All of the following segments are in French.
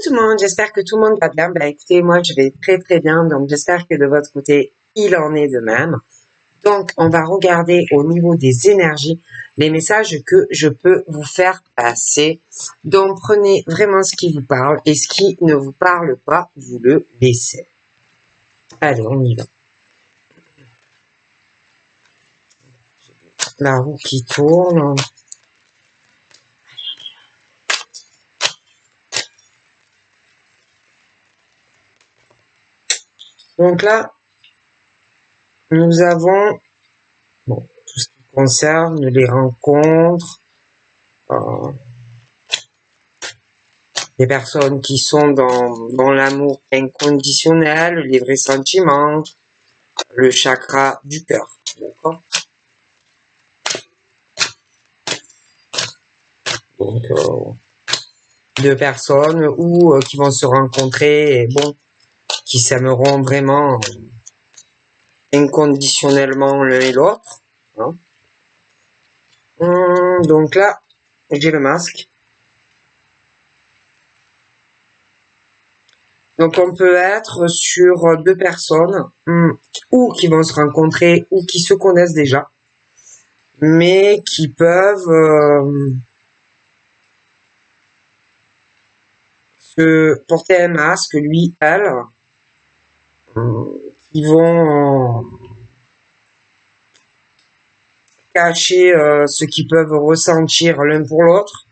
tout le monde, j'espère que tout le monde va bien. Ben, écoutez, moi je vais très très bien, donc j'espère que de votre côté, il en est de même. Donc, on va regarder au niveau des énergies les messages que je peux vous faire passer. Donc, prenez vraiment ce qui vous parle et ce qui ne vous parle pas, vous le laissez. Allez, on y va. La roue qui tourne. Donc là, nous avons tout ce qui concerne les rencontres, les personnes qui sont dans l'amour inconditionnel, les vrais sentiments, le chakra du cœur. D'accord ? Donc, deux personnes qui vont se rencontrer et qui s'aimeront vraiment inconditionnellement l'un et l'autre. Hein. Donc là, j'ai le masque. Donc on peut être sur deux personnes ou qui vont se rencontrer ou qui se connaissent déjà, mais qui peuvent se porter un masque, lui, elle, qui vont cacher ce qu'ils peuvent ressentir l'un pour l'autre.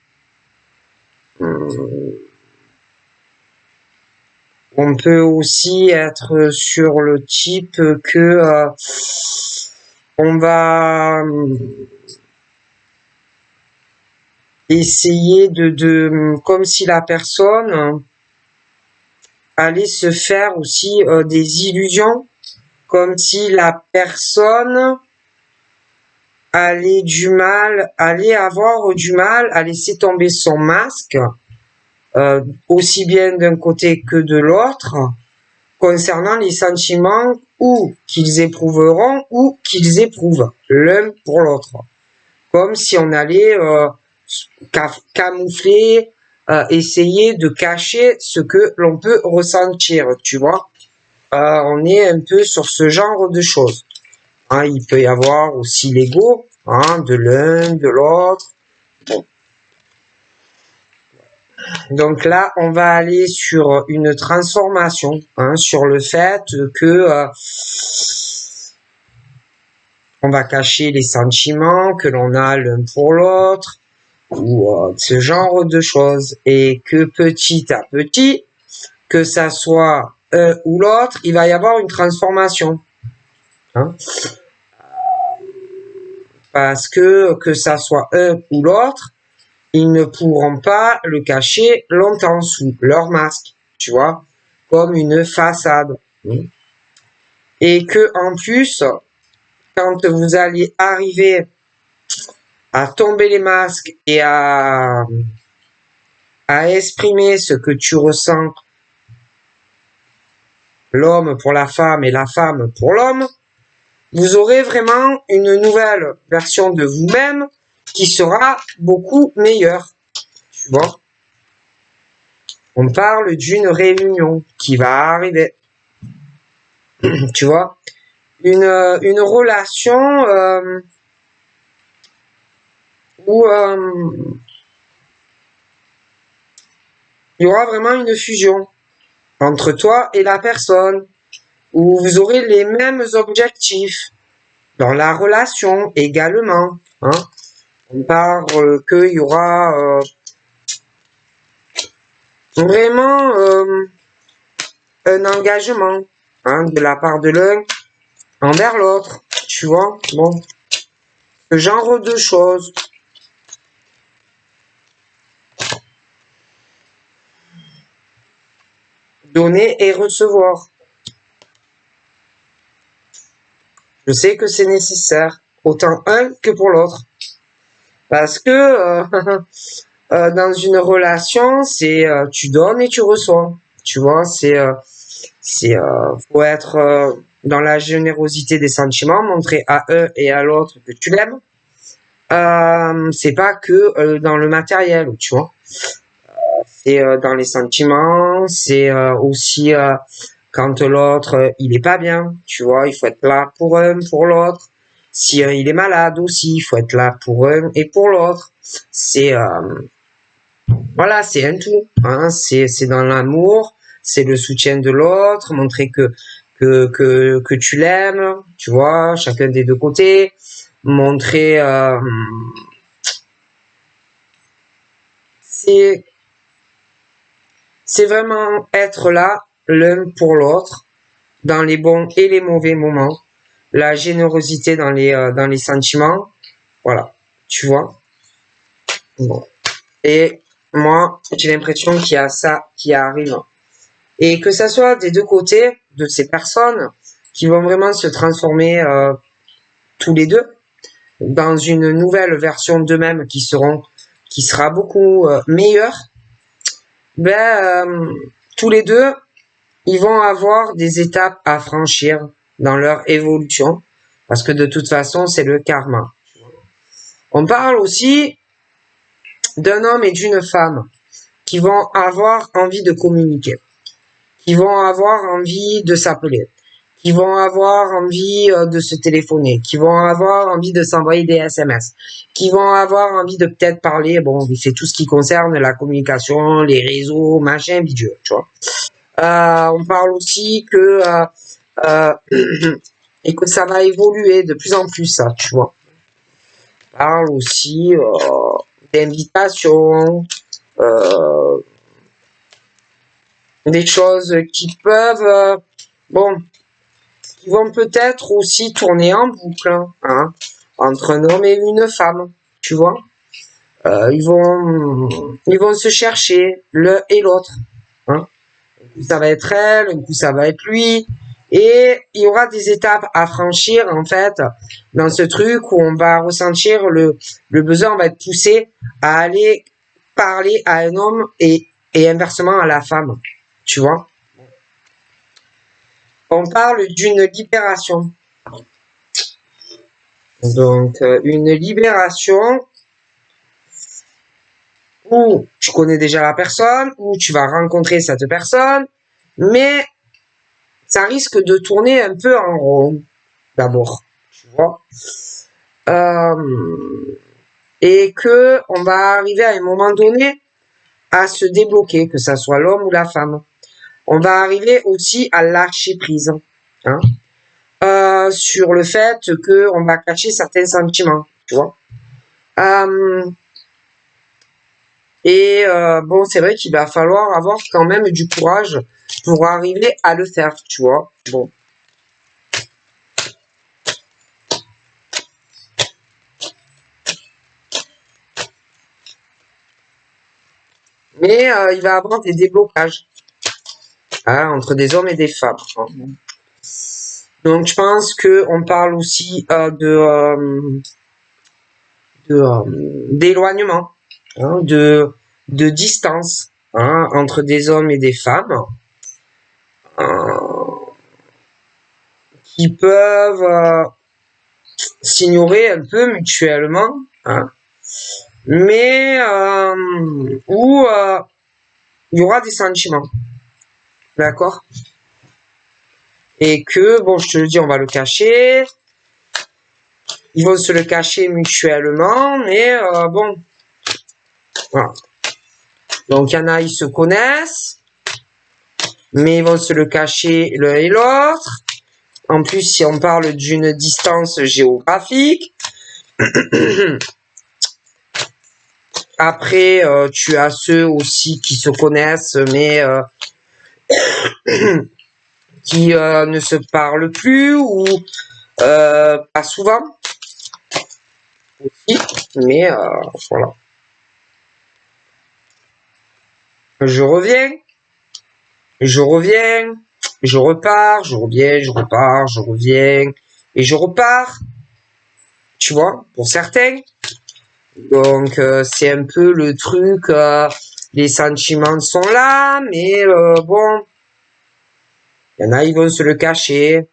On peut aussi être sur le type que on va essayer comme si la personne allait se faire aussi des illusions, comme si la personne allait avoir du mal à laisser tomber son masque, aussi bien d'un côté que de l'autre, concernant les sentiments ou qu'ils éprouveront ou qu'ils éprouvent l'un pour l'autre. Comme si on allait camoufler, essayer de cacher ce que l'on peut ressentir, tu vois. On est un peu sur ce genre de choses. Hein, il peut y avoir aussi l'ego, de l'un, de l'autre. Bon. Donc là, on va aller sur une transformation, sur le fait que on va cacher les sentiments que l'on a l'un pour l'autre, ou ce genre de choses, et que petit à petit, que ça soit un ou l'autre, il va y avoir une transformation. Parce que ça soit un ou l'autre, ils ne pourront pas le cacher longtemps sous leur masque, tu vois, comme une façade. Et que en plus, quand vous allez arriver à tomber les masques et à exprimer ce que tu ressens, l'homme pour la femme et la femme pour l'homme, vous aurez vraiment une nouvelle version de vous-même qui sera beaucoup meilleure. Tu vois ? On parle d'une réunion qui va arriver. Tu vois ? Une relation où il y aura vraiment une fusion entre toi et la personne, où vous aurez les mêmes objectifs dans la relation également. On parle qu'il y aura vraiment un engagement de la part de l'un envers l'autre, tu vois, ce genre de choses. Donner et recevoir. Je sais que c'est nécessaire, autant un que pour l'autre. Parce que dans une relation, c'est tu donnes et tu reçois. Tu vois, faut être dans la générosité des sentiments, montrer à un et à l'autre que tu l'aimes. C'est pas que dans le matériel, tu vois. c'est dans les sentiments, c'est aussi quand l'autre il est pas bien, tu vois, il faut être là pour un, pour l'autre. Si il est malade aussi, il faut être là pour un et pour l'autre. C'est voilà, c'est un tout. Hein, c'est dans l'amour, c'est le soutien de l'autre, montrer que tu l'aimes, tu vois, chacun des deux côtés, montrer c'est c'est vraiment être là l'un pour l'autre dans les bons et les mauvais moments, la générosité dans les sentiments, voilà, tu vois. Bon. Et moi, j'ai l'impression qu'il y a ça qui arrive. Et que ça soit des deux côtés de ces personnes qui vont vraiment se transformer tous les deux dans une nouvelle version d'eux-mêmes qui sera beaucoup meilleure, tous les deux, ils vont avoir des étapes à franchir dans leur évolution, parce que de toute façon, c'est le karma. On parle aussi d'un homme et d'une femme qui vont avoir envie de communiquer, qui vont avoir envie de s'appeler, qui vont avoir envie de se téléphoner, qui vont avoir envie de s'envoyer des SMS, qui vont avoir envie de peut-être parler, bon, c'est tout ce qui concerne la communication, les réseaux, machin, bidule, tu vois. On parle aussi que euh, et que ça va évoluer de plus en plus, ça, tu vois. On parle aussi d'invitation, euh, des choses qui peuvent, bon, qui vont peut-être aussi tourner en boucle, hein, entre un homme et une femme, tu vois. Ils vont se chercher l'un et l'autre. Hein. Un coup ça va être elle, un coup ça va être lui. Et il y aura des étapes à franchir, en fait, dans ce truc où on va ressentir le besoin, on va être poussé à aller parler à un homme et inversement à la femme. Tu vois? On parle d'une libération. Donc, une libération où tu connais déjà la personne, où tu vas rencontrer cette personne, mais ça risque de tourner un peu en rond, d'abord, tu vois. Et que on va arriver à un moment donné à se débloquer, que ça soit l'homme ou la femme. On va arriver aussi à lâcher prise, hein, sur le fait que on va cacher certains sentiments, tu vois. Et bon, c'est vrai qu'il va falloir avoir quand même du courage pour arriver à le faire, tu vois. Bon. Mais il va y avoir des déblocages, hein, entre des hommes et des femmes. Hein. Donc je pense que on parle aussi d'éloignement, hein, de distance, hein, entre des hommes et des femmes qui peuvent s'ignorer un peu mutuellement, hein, mais où il y aura des sentiments, d'accord? Et que, bon, je te le dis, on va le cacher, ils vont se le cacher mutuellement, mais bon, voilà. Donc il y en a, ils se connaissent, mais ils vont se le cacher l'un et l'autre. En plus, si on parle d'une distance géographique, après, tu as ceux aussi qui se connaissent, mais qui ne se parlent plus ou pas souvent aussi, mais voilà. Je reviens, je reviens, je repars, je reviens, je repars, je reviens et je repars. Tu vois, pour certains. Donc c'est un peu le truc. Les sentiments sont là, mais bon, il y en a ils vont se le cacher.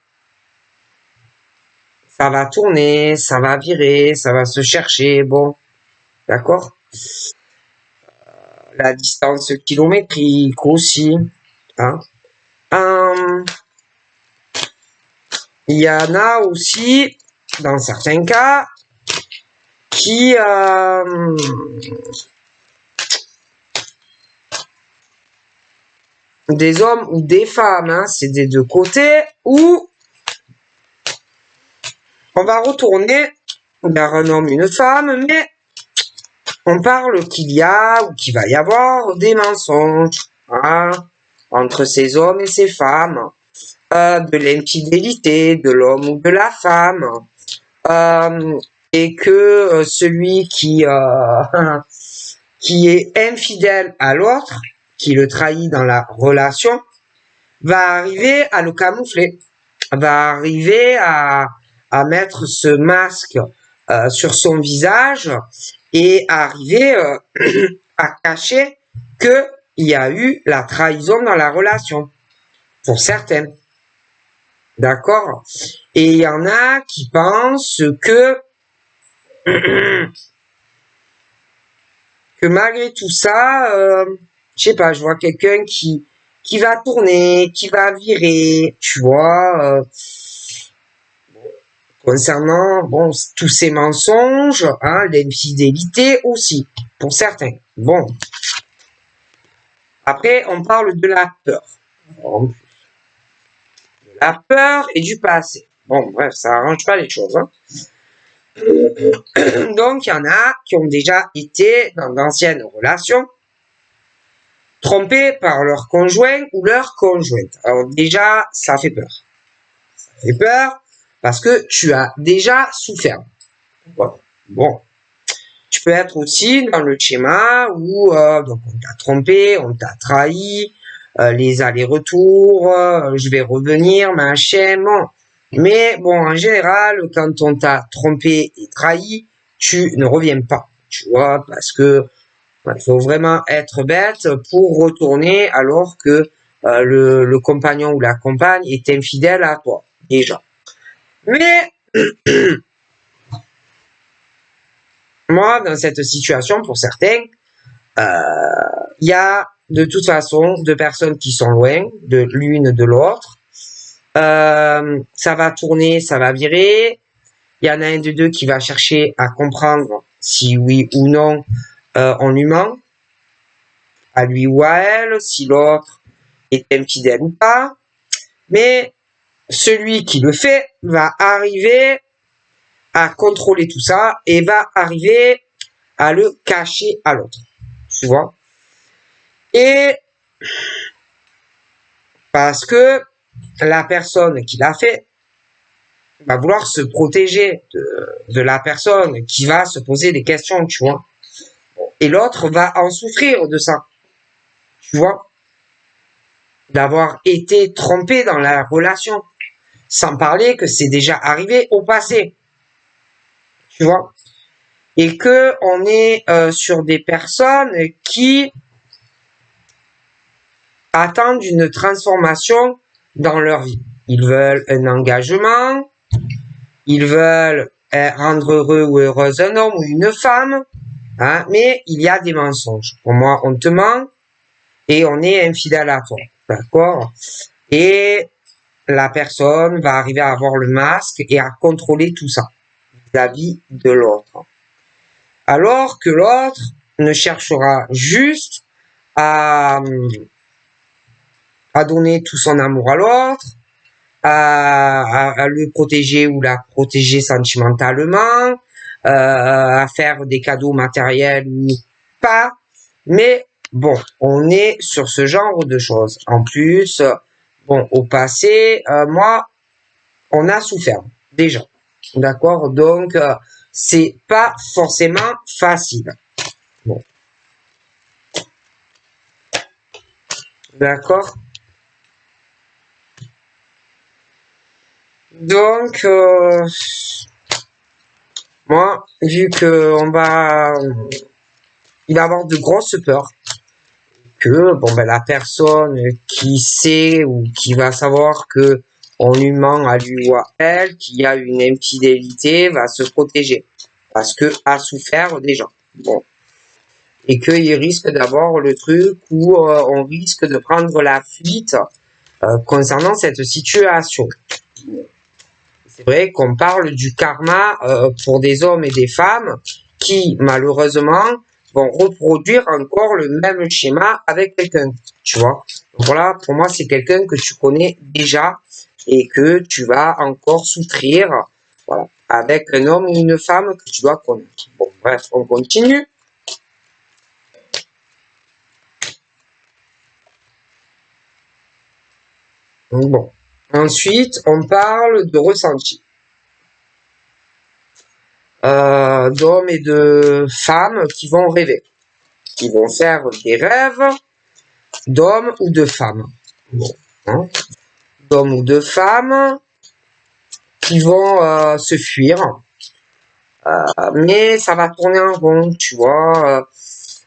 Ça va tourner, ça va virer, ça va se chercher. Bon, d'accord. la distance kilométrique aussi. Hein. Il y en a aussi, dans certains cas, qui des hommes ou des femmes, hein, c'est des deux côtés, où on va retourner vers un homme, une femme, mais on parle qu'il y a ou qu'il va y avoir des mensonges, hein, entre ces hommes et ces femmes, de l'infidélité de l'homme ou de la femme, et que celui qui est infidèle à l'autre, qui le trahit dans la relation, va arriver à le camoufler, va arriver à mettre ce masque sur son visage et arriver à cacher qu'il y a eu la trahison dans la relation, pour certaines. D'accord? Et il y en a qui pensent que malgré tout ça, je sais pas, je vois quelqu'un qui va tourner, qui va virer, tu vois, concernant tous ces mensonges, hein, l'infidélité aussi, pour certains. Bon. Après, on parle de la peur. De la peur et du passé. Bon, bref, ça arrange pas les choses, hein. Donc, il y en a qui ont déjà été dans d'anciennes relations trompés par leur conjoint ou leur conjointe. Alors déjà, ça fait peur. Ça fait peur parce que tu as déjà souffert. Bon. Tu peux être aussi dans le schéma où donc on t'a trompé, on t'a trahi, les allers-retours, je vais revenir, machin, bon. Mais bon, en général, quand on t'a trompé et trahi, tu ne reviens pas, tu vois, parce que il faut vraiment être bête pour retourner alors que le compagnon ou la compagne est infidèle à toi, déjà. Mais moi, dans cette situation, pour certains, il y a de toute façon deux personnes qui sont loin de l'une de l'autre. Ça va tourner, ça va virer. Il y en a un de deux qui va chercher à comprendre si oui ou non on lui ment, à lui ou à elle, si l'autre est infidèle ou pas. Mais celui qui le fait va arriver à contrôler tout ça et va arriver à le cacher à l'autre. Tu vois? Et parce que la personne qui l'a fait va vouloir se protéger de la personne qui va se poser des questions, tu vois. Et l'autre va en souffrir de ça. Tu vois? D'avoir été trompé dans la relation. Sans parler que c'est déjà arrivé au passé. Tu vois? Et que on est sur des personnes qui attendent une transformation dans leur vie. Ils veulent un engagement, ils veulent rendre heureux ou heureuse un homme ou une femme, hein, mais il y a des mensonges. Pour moi, on te ment et on est infidèle à toi, d'accord? Et la personne va arriver à avoir le masque et à contrôler tout ça vis-à-vis de l'autre. Alors que l'autre ne cherchera juste à donner tout son amour à l'autre, à le protéger ou la protéger sentimentalement, à faire des cadeaux matériels ou pas. Mais bon, on est sur ce genre de choses. En plus, bon, au passé, moi, on a souffert déjà. D'accord? Donc, c'est pas forcément facile. Bon. D'accord? Donc, moi, vu que il va avoir de grosses peurs, que bon ben la personne qui sait ou qui va savoir que on lui ment à lui ou à elle, qu'il y a une infidélité, va se protéger parce que a souffert déjà. Bon, et qu'il risque d'avoir le truc où on risque de prendre la fuite concernant cette situation. C'est vrai qu'on parle du karma pour des hommes et des femmes qui, malheureusement, vont reproduire encore le même schéma avec quelqu'un, tu vois. Donc voilà, pour moi, c'est quelqu'un que tu connais déjà et que tu vas encore souffrir, voilà, avec un homme ou une femme que tu dois connaître. Bon, bref, on continue. Bon. Ensuite, on parle de ressenti. D'hommes et de femmes qui vont rêver, qui vont faire des rêves d'hommes ou de femmes. Bon, hein, d'hommes ou de femmes qui vont se fuir. Mais ça va tourner en rond, tu vois.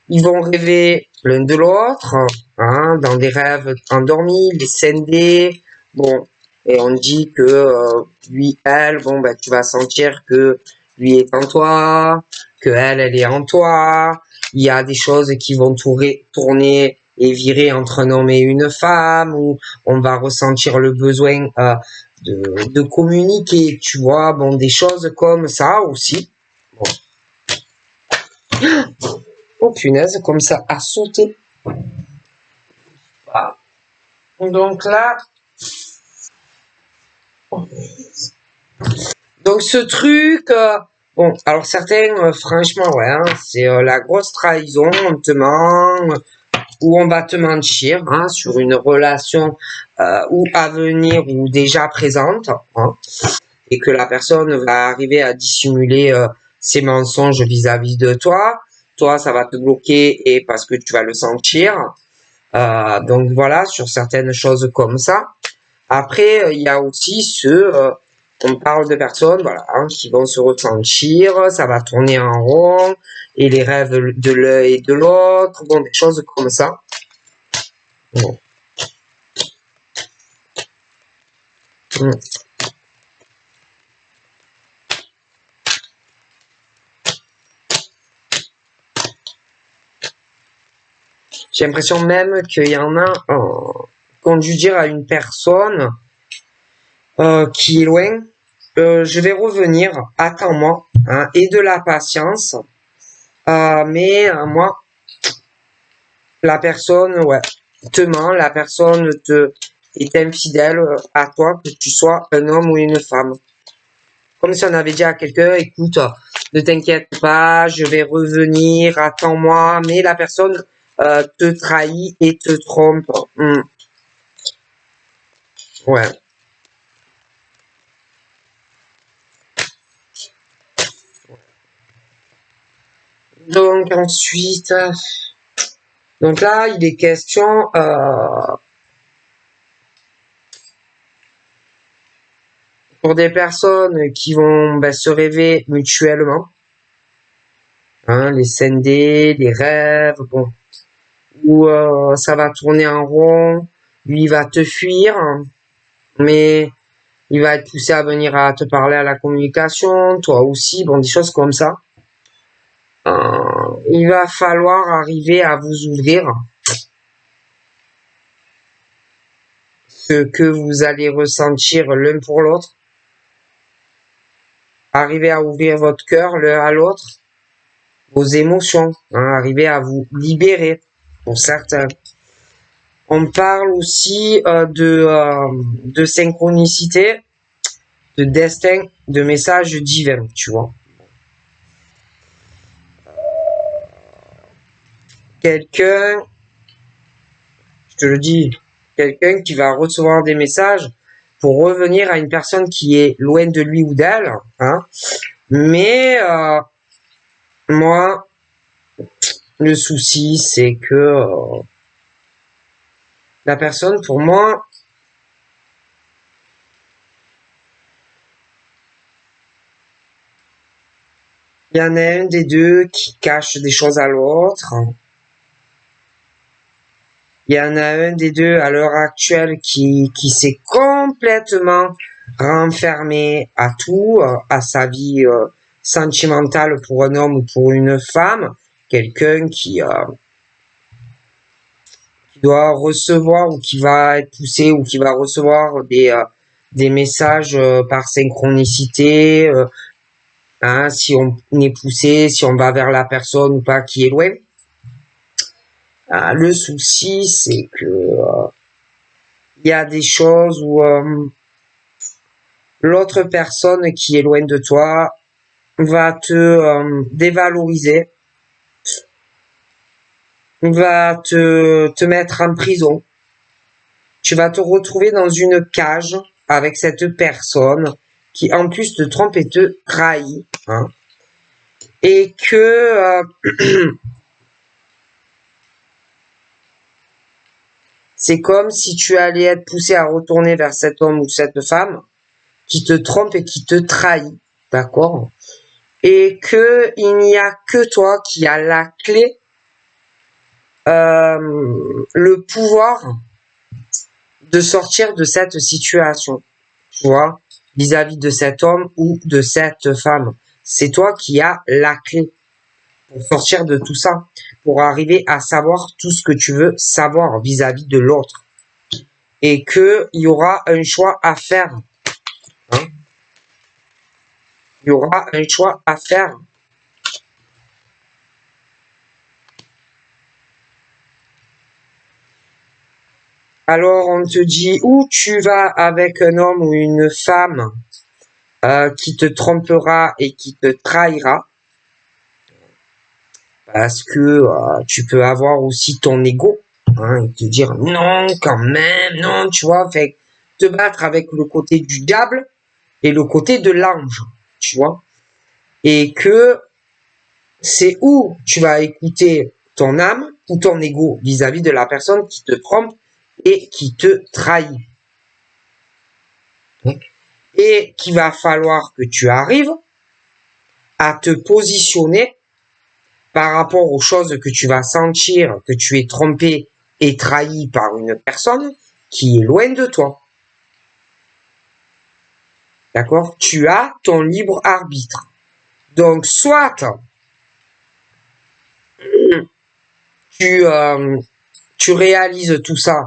Ils vont rêver l'un de l'autre, hein, dans des rêves endormis, les scindés. Bon, et on dit que lui, elle, bon, ben, tu vas sentir que lui est en toi, que elle est en toi. Il y a des choses qui vont tourner et virer entre un homme et une femme, où on va ressentir le besoin de communiquer, tu vois. Bon, des choses comme ça aussi. Bon. Oh punaise, comme ça a sauté. Voilà. Donc là, donc ce truc, bon, alors certains, franchement, ouais, hein, c'est la grosse trahison, on te ment, ou on va te mentir hein, sur une relation ou à venir ou déjà présente, hein, et que la personne va arriver à dissimuler ses mensonges vis-à-vis de toi. Toi, ça va te bloquer et parce que tu vas le sentir. Donc voilà, sur certaines choses comme ça. Après, il y a aussi ceux, on parle de personnes, voilà, hein, qui vont se ressentir, ça va tourner en rond, et les rêves de l'un et de l'autre, bon, des choses comme ça. Bon. J'ai l'impression même qu'il y en a quand je dire à une personne qui est loin, je vais revenir, attends-moi, hein, et de la patience. Mais moi, la personne, ouais, te ment, la personne est infidèle à toi, que tu sois un homme ou une femme. Comme si on avait dit à quelqu'un, écoute, ne t'inquiète pas, je vais revenir, attends-moi, mais la personne te trahit et te trompe. Ouais. Donc ensuite, donc là, il est question pour des personnes qui vont se rêver mutuellement, hein, les scindés, les rêves, bon, où ça va tourner en rond, lui il va te fuir, mais il va être poussé à venir à te parler à la communication, toi aussi, bon, des choses comme ça. Il va falloir arriver à vous ouvrir, ce que vous allez ressentir l'un pour l'autre. Arriver à ouvrir votre cœur l'un à l'autre, vos émotions, hein, arriver à vous libérer pour certains. On parle aussi de synchronicité, de destin, de message divin, tu vois. Quelqu'un, je te le dis, quelqu'un qui va recevoir des messages pour revenir à une personne qui est loin de lui ou d'elle, hein. Mais moi, le souci, c'est que la personne, pour moi, il y en a un des deux qui cache des choses à l'autre. Il y en a un des deux à l'heure actuelle qui s'est complètement renfermé à tout, à sa vie sentimentale pour un homme ou pour une femme, quelqu'un qui doit recevoir ou qui va être poussé ou qui va recevoir des messages par synchronicité, hein, si on est poussé, si on va vers la personne ou pas qui est loin. Le souci, c'est que il y a des choses où l'autre personne qui est loin de toi va te dévaloriser, va te mettre en prison. Tu vas te retrouver dans une cage avec cette personne qui en plus te trompe et te trahit, hein, et que c'est comme si tu allais être poussé à retourner vers cet homme ou cette femme qui te trompe et qui te trahit, d'accord? Et que il n'y a que toi qui as la clé, le pouvoir de sortir de cette situation, tu vois, vis-à-vis de cet homme ou de cette femme. C'est toi qui as la clé pour sortir de tout ça, pour arriver à savoir tout ce que tu veux savoir vis-à-vis de l'autre. Et que il y aura un choix à faire. Hein, il y aura un choix à faire. Alors on te dit où tu vas avec un homme ou une femme qui te trompera et qui te trahira. Parce que tu peux avoir aussi ton ego, hein, et te dire non quand même, non, tu vois, fait te battre avec le côté du diable et le côté de l'ange, tu vois, et que c'est où tu vas écouter ton âme ou ton ego vis-à-vis de la personne qui te trompe et qui te trahit. Et qu'il va falloir que tu arrives à te positionner par rapport aux choses que tu vas sentir que tu es trompé et trahi par une personne qui est loin de toi. D'accord? Tu as ton libre arbitre. Donc, soit tu réalises tout ça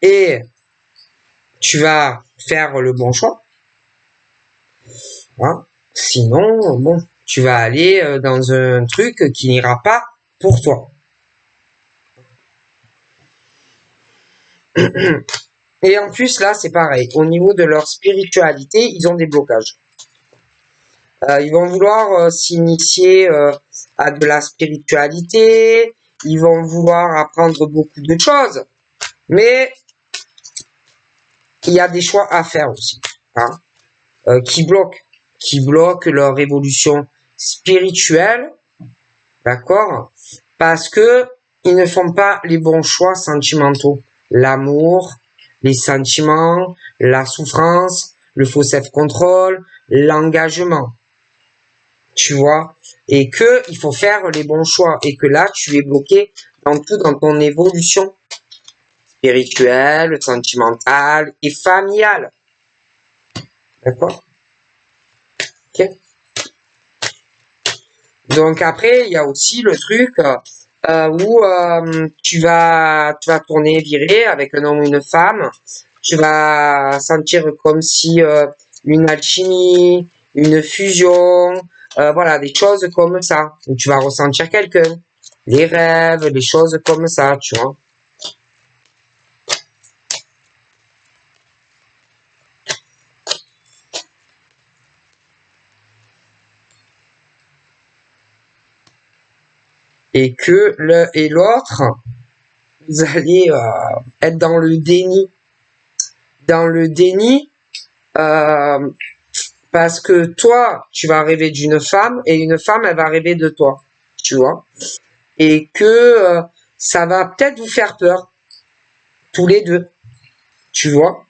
et tu vas faire le bon choix. Hein? Sinon, bon, tu vas aller dans un truc qui n'ira pas pour toi. Et en plus, là, c'est pareil. Au niveau de leur spiritualité, ils ont des blocages. Ils vont vouloir s'initier à de la spiritualité. Ils vont vouloir apprendre beaucoup de choses. Mais il y a des choix à faire aussi, hein, qui bloquent leur évolution spirituelle, d'accord? Parce que ils ne font pas les bons choix sentimentaux. L'amour, les sentiments, la souffrance, le faux self-control, l'engagement. Tu vois? Et que il faut faire les bons choix. Et que là, tu es bloqué dans tout, dans ton évolution spirituelle, sentimentale et familiale. D'accord? Ok? Donc après, il y a aussi le truc où tu vas tourner viré avec un homme ou une femme. Tu vas sentir comme si une alchimie, une fusion, voilà, des choses comme ça. Où tu vas ressentir quelqu'un. Les rêves, des choses comme ça, tu vois. Et que l'un et l'autre, vous allez être dans le déni. Dans le déni, euh, parce que toi, tu vas rêver d'une femme et une femme, elle va rêver de toi, tu vois. Et que ça va peut-être vous faire peur, tous les deux, tu vois.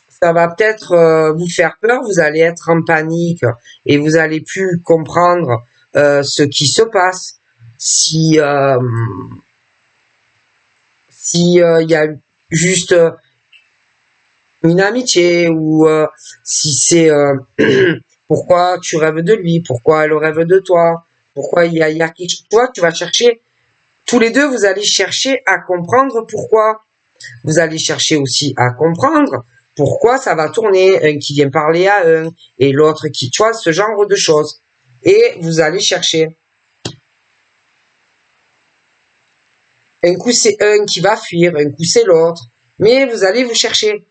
Ça va peut-être vous faire peur, vous allez être en panique et vous allez plus comprendre ce qui se passe. Si il y a juste une amitié ou si c'est Pourquoi tu rêves de lui? Pourquoi elle rêve de toi? Pourquoi il y a quelque chose? Toi, tu vas chercher, tous les deux, vous allez chercher à comprendre pourquoi. Vous allez chercher aussi à comprendre pourquoi ça va tourner, un qui vient parler à un, et l'autre qui, tu vois, ce genre de choses. Et vous allez chercher. Un coup, c'est un qui va fuir, un coup, c'est l'autre. Mais vous allez vous chercher.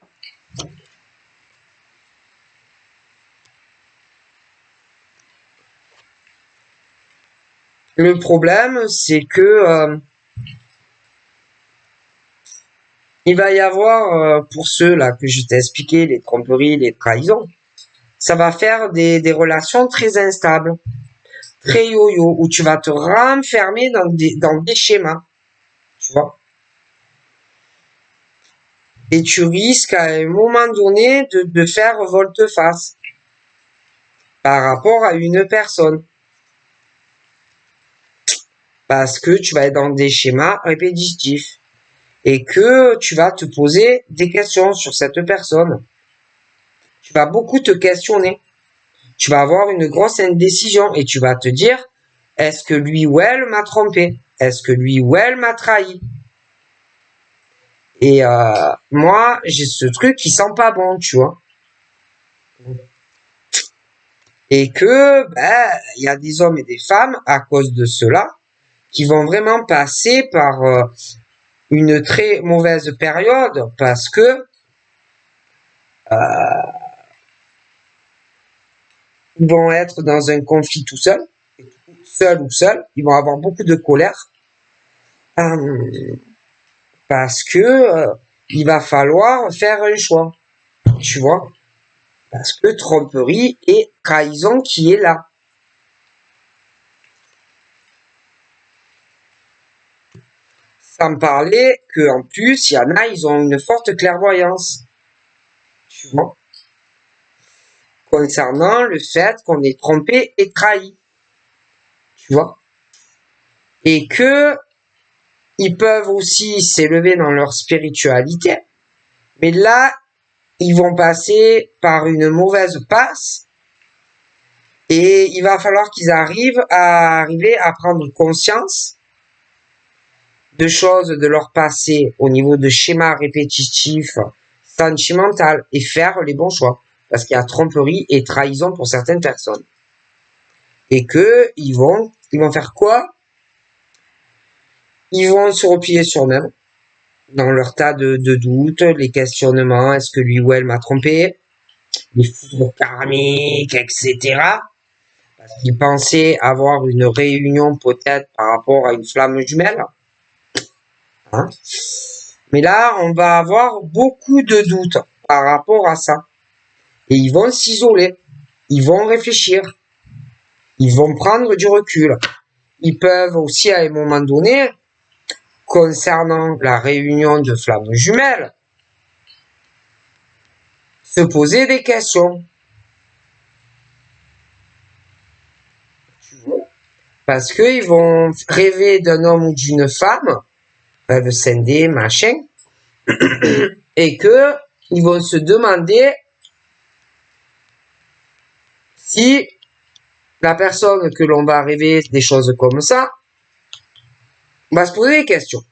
Le problème, c'est que il va y avoir, pour ceux là que je t'ai expliqué, les tromperies, les trahisons, ça va faire des relations très instables, très yo-yo, où tu vas te renfermer dans des schémas, tu vois. Et tu risques à un moment donné de faire volte-face par rapport à une personne. Parce que tu vas être dans des schémas répétitifs. Et que tu vas te poser des questions sur cette personne. Tu vas beaucoup te questionner. Tu vas avoir une grosse indécision et tu vas te dire, est-ce que lui ou elle m'a trompé? Est-ce que lui ou elle m'a trahi? Et moi, j'ai ce truc qui sent pas bon, tu vois. Et que, il y a des hommes et des femmes, à cause de cela, qui vont vraiment passer par une très mauvaise période parce que ils vont être dans un conflit tout seul, seul ou seul, ils vont avoir beaucoup de colère parce que il va falloir faire un choix, tu vois, parce que tromperie et trahison qui est là. Sans parler que en plus, il y en a, ils ont une forte clairvoyance, tu vois, concernant le fait qu'on est trompé et trahi, tu vois, et que ils peuvent aussi s'élever dans leur spiritualité, mais là, ils vont passer par une mauvaise passe et il va falloir qu'ils arrivent à prendre conscience de choses de leur passé au niveau de schémas répétitifs, sentimental et faire les bons choix. Parce qu'il y a tromperie et trahison pour certaines personnes. Et que ils vont faire quoi? Ils vont se replier sur eux-mêmes dans leur tas de doutes, les questionnements, est-ce que lui ou elle m'a trompé, les foudres karmiques, etc. Parce qu'ils pensaient avoir une réunion peut-être par rapport à une flamme jumelle. Hein? Mais là, on va avoir beaucoup de doutes par rapport à ça. Et ils vont s'isoler, ils vont réfléchir, ils vont prendre du recul. Ils peuvent aussi, à un moment donné, concernant la réunion de flammes jumelles, se poser des questions. Parce qu'ils vont rêver d'un homme ou d'une femme, rêve scindé, machin, et que ils vont se demander si la personne que l'on va rêver des choses comme ça va se poser des questions.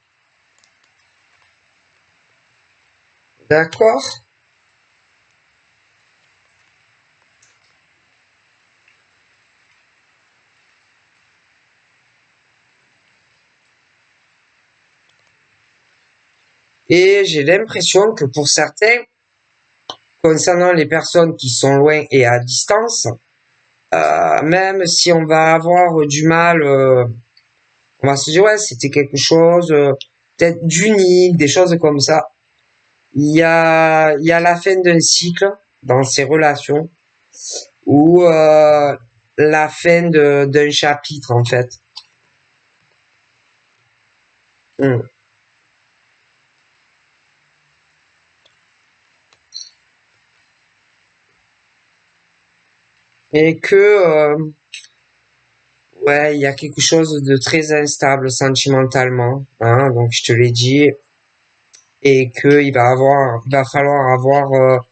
D'accord? Et j'ai l'impression que pour certains, concernant les personnes qui sont loin et à distance, même si on va avoir du mal, on va se dire ouais c'était quelque chose peut-être d'unique, des choses comme ça. Il y a la fin d'un cycle dans ces relations ou la fin d'un chapitre en fait. Et que ouais, il y a quelque chose de très instable sentimentalement, hein, donc je te l'ai dit, et que il va falloir avoir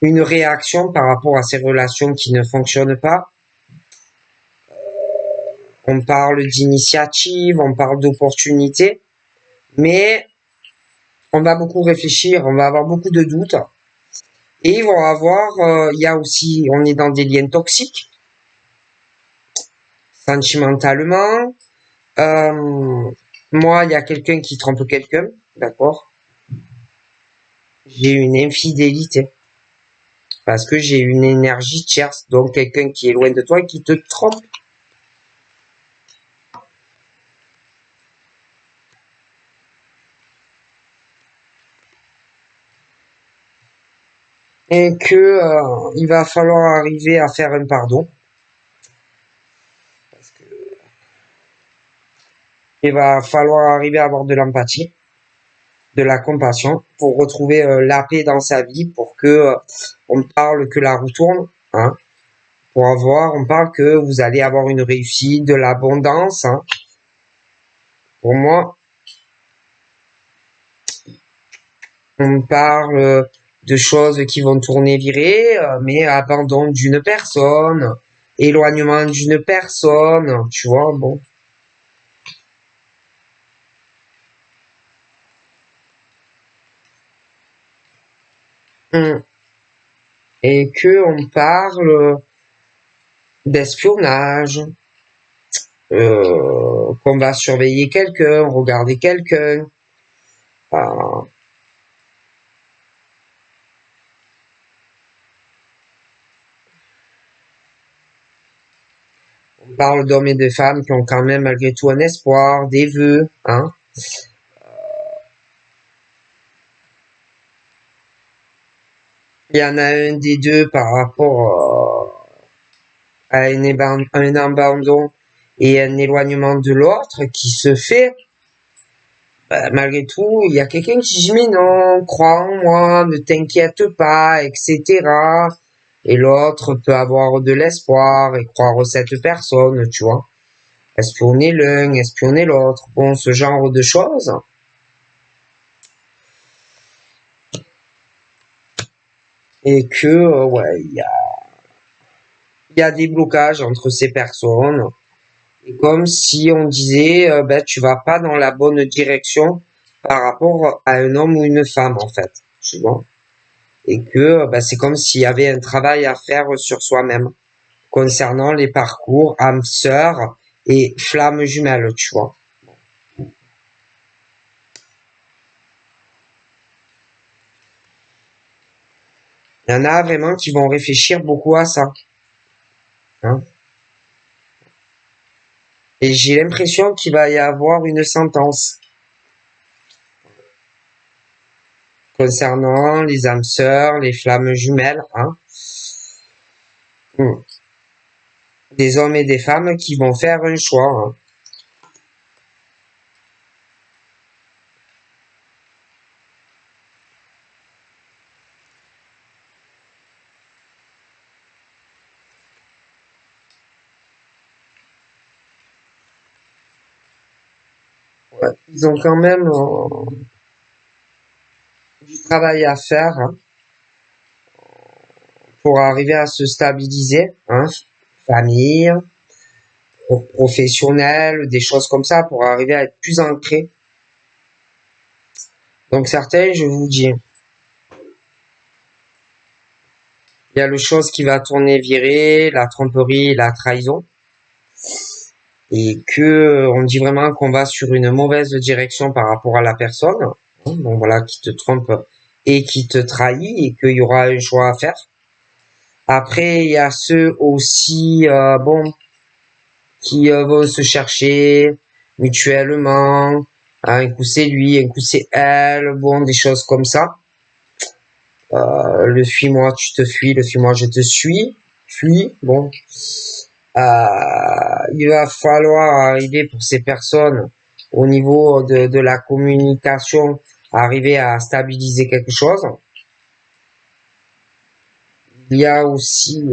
une réaction par rapport à ces relations qui ne fonctionnent pas. On parle d'initiative, on parle d'opportunité, mais on va beaucoup réfléchir, on va avoir beaucoup de doutes. Et ils vont avoir, il y a aussi, on est dans des liens toxiques, sentimentalement. Moi, il y a quelqu'un qui trompe quelqu'un, d'accord? J'ai une infidélité. Parce que j'ai une énergie tierce, donc quelqu'un qui est loin de toi et qui te trompe. Et que il va falloir arriver à faire un pardon. Parce que il va falloir arriver à avoir de l'empathie, de la compassion, pour retrouver la paix dans sa vie, pour que on parle que la roue tourne, hein. On parle que vous allez avoir une réussite, de l'abondance, hein. Pour moi, on parle de choses qui vont tourner virer, mais abandon d'une personne, éloignement d'une personne, tu vois, bon. Et que on parle d'espionnage, qu'on va surveiller quelqu'un, regarder quelqu'un. Euh, on parle d'hommes et de femmes qui ont quand même malgré tout un espoir, des vœux, hein. Il y en a un des deux par rapport à un abandon et un éloignement de l'autre qui se fait. Malgré tout, il y a quelqu'un qui dit mais non, crois en moi, ne t'inquiète pas, etc. Et l'autre peut avoir de l'espoir et croire en cette personne, tu vois. Espionner l'un, espionner l'autre, bon, ce genre de choses. Et que, ouais, il y a des blocages entre ces personnes. Et comme si on disait, ben, tu vas pas dans la bonne direction par rapport à un homme ou une femme, en fait. Tu vois. Et que ben, c'est comme s'il y avait un travail à faire sur soi-même concernant les parcours âme sœur et flamme jumelle, tu vois. Il y en a vraiment qui vont réfléchir beaucoup à ça. Hein. Et j'ai l'impression qu'il va y avoir une sentence concernant les âmes sœurs, les flammes jumelles. Hein. Des hommes et des femmes qui vont faire un choix. Hein. Ouais. Ils ont quand même du travail à faire, hein, pour arriver à se stabiliser, hein, famille, professionnel, des choses comme ça, pour arriver à être plus ancré. Donc certains, je vous dis, il y a le chose qui va tourner virer, la tromperie, la trahison, et que on dit vraiment qu'on va sur une mauvaise direction par rapport à la personne, hein, donc voilà, qui te trompe et qui te trahit, et qu'il y aura un choix à faire. Après, il y a ceux aussi, bon, qui vont se chercher mutuellement. Un coup c'est lui, un coup c'est elle, bon, des choses comme ça. Le fuis-moi, tu te fuis, le fuis-moi, je te suis. Fuis, bon. Il va falloir arriver pour ces personnes au niveau de la communication, arriver à stabiliser quelque chose. Il y a aussi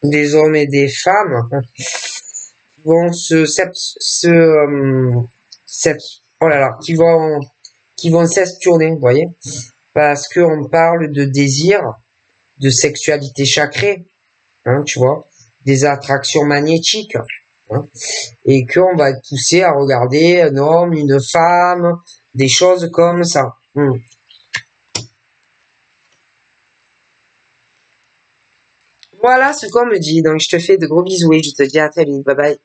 des hommes et des femmes qui vont oh là là, qui vont s'espionner, vous voyez. parce qu'on parle de désir, de sexualité sacrée, hein, tu vois, des attractions magnétiques, hein, et qu'on va être poussé à regarder un homme, une femme, des choses comme ça. Voilà ce qu'on me dit, donc je te fais de gros bisous et je te dis à très vite, bye bye.